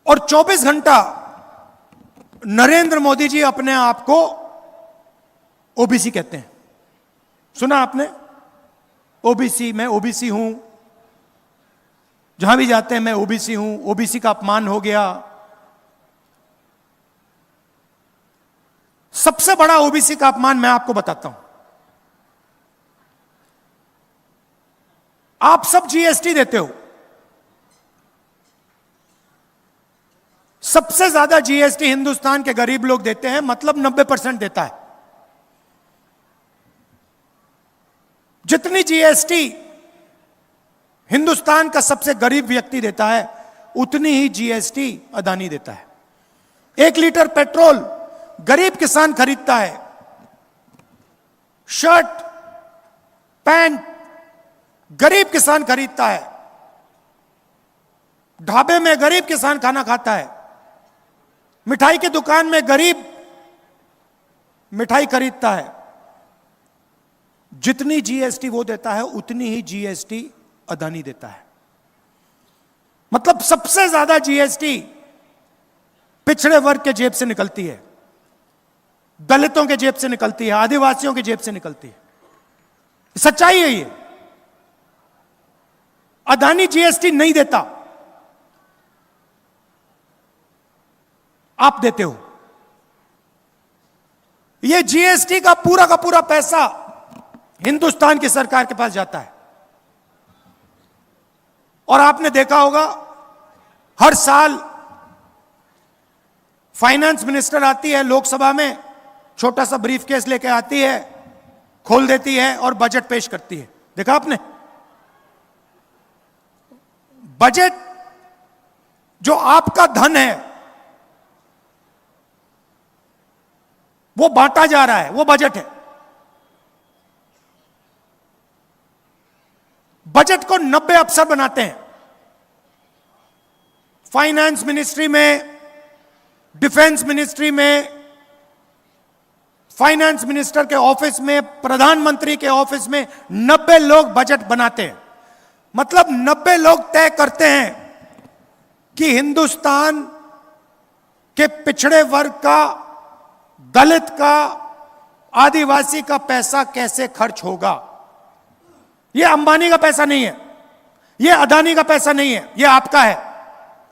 और 24 घंटा नरेंद्र मोदी जी अपने आप को ओबीसी कहते हैं। सुना आपने? ओबीसी, मैं ओबीसी हूं, जहां भी जाते हैं मैं ओबीसी हूं, ओबीसी का अपमान हो गया। सबसे बड़ा ओबीसी का अपमान मैं आपको बताता हूं। आप सब जीएसटी देते हो, सबसे ज्यादा जीएसटी हिंदुस्तान के गरीब लोग देते हैं, मतलब 90% देता है। जितनी जीएसटी हिंदुस्तान का सबसे गरीब व्यक्ति देता है, उतनी ही जीएसटी अदानी देता है। 1 लीटर पेट्रोल गरीब किसान खरीदता है, शर्ट पैंट गरीब किसान खरीदता है, ढाबे में गरीब किसान खाना खाता है, मिठाई की दुकान में गरीब मिठाई खरीदता है। जितनी जीएसटी वो देता है, उतनी ही जीएसटी अदानी देता है। मतलब सबसे ज्यादा जीएसटी पिछड़े वर्ग के जेब से निकलती है, दलितों के जेब से निकलती है, आदिवासियों के जेब से निकलती है। सच्चाई है ये। अदानी जीएसटी नहीं देता, आप देते हो। ये जीएसटी का पूरा पैसा हिंदुस्तान की सरकार के पास जाता है। और आपने देखा होगा, हर साल फाइनेंस मिनिस्टर आती है लोकसभा में, छोटा सा ब्रीफकेस लेके आती है, खोल देती है और बजट पेश करती है। देखा आपने? बजट जो आपका धन है वो बांटा जा रहा है, वो बजट है। बजट को 90 अफसर बनाते हैं। फाइनेंस मिनिस्ट्री में, डिफेंस मिनिस्ट्री में, फाइनेंस मिनिस्टर के ऑफिस में, प्रधानमंत्री के ऑफिस में 90 लोग बजट बनाते हैं। मतलब 90 लोग तय करते हैं कि हिंदुस्तान के पिछड़े वर्ग का, दलित का, आदिवासी का पैसा कैसे खर्च होगा। यह अंबानी का पैसा नहीं है, यह अदानी का पैसा नहीं है, यह आपका है।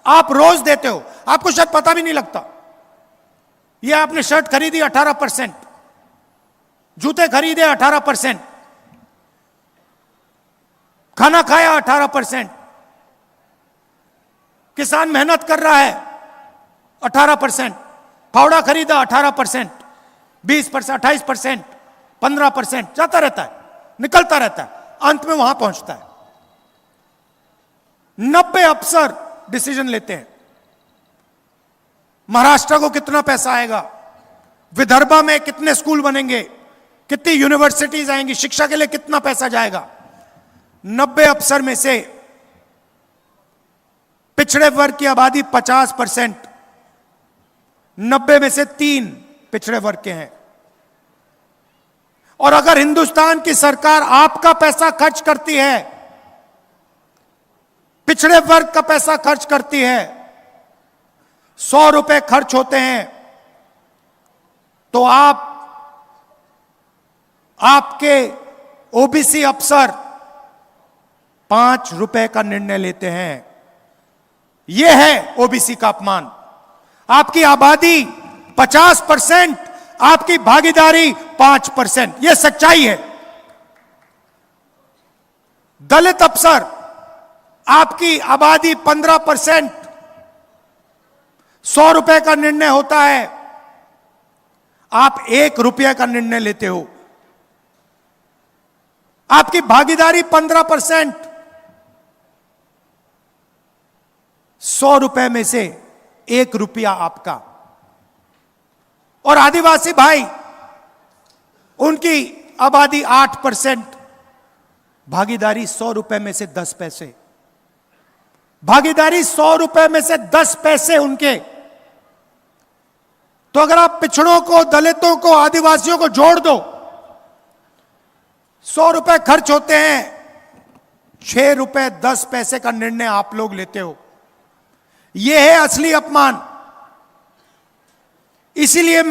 आप रोज देते हो, आपको शायद पता भी नहीं लगता। यह आपने शर्ट खरीदी 18%, जूते खरीदे 18%, खाना खाया 18%, किसान मेहनत कर रहा है 18%, फावड़ा खरीदा 18%, 20%, 28%, 15%, जाता रहता है, निकलता रहता है, अंत में वहां पहुंचता है। 90 अफसर डिसीजन लेते हैं। महाराष्ट्र को कितना पैसा आएगा, विदर्भा में कितने स्कूल बनेंगे, कितनी यूनिवर्सिटीज आएंगी, शिक्षा के लिए कितना पैसा जाएगा। 90 अफसर में से पिछड़े वर्ग की आबादी 50%, 90 में से 3 पिछड़े वर्ग के हैं। और अगर हिंदुस्तान की सरकार आपका पैसा खर्च करती है, पिछड़े वर्ग का पैसा खर्च करती है, 100 रुपए खर्च होते हैं, तो आपके ओबीसी अफसर 5 रुपए का निर्णय लेते हैं। यह है ओबीसी का अपमान। आपकी आबादी 50%, आपकी भागीदारी 5%। यह सच्चाई है। दलित अफसर, आपकी आबादी 15%, 100 रुपए का निर्णय होता है, आप 1 रुपये का निर्णय लेते हो। आपकी भागीदारी 15%, 100 रुपए में से 1 रुपया आपका। और आदिवासी भाई, उनकी आबादी 8%, भागीदारी 100 रुपए में से 10 पैसे। भागीदारी 100 रुपए में से 10 पैसे उनके। तो अगर आप पिछड़ों को, दलितों को, आदिवासियों को जोड़ दो, 100 रुपए खर्च होते हैं, 6 रुपए 10 पैसे का निर्णय आप लोग लेते हो। यह है असली अपमान। इसीलिए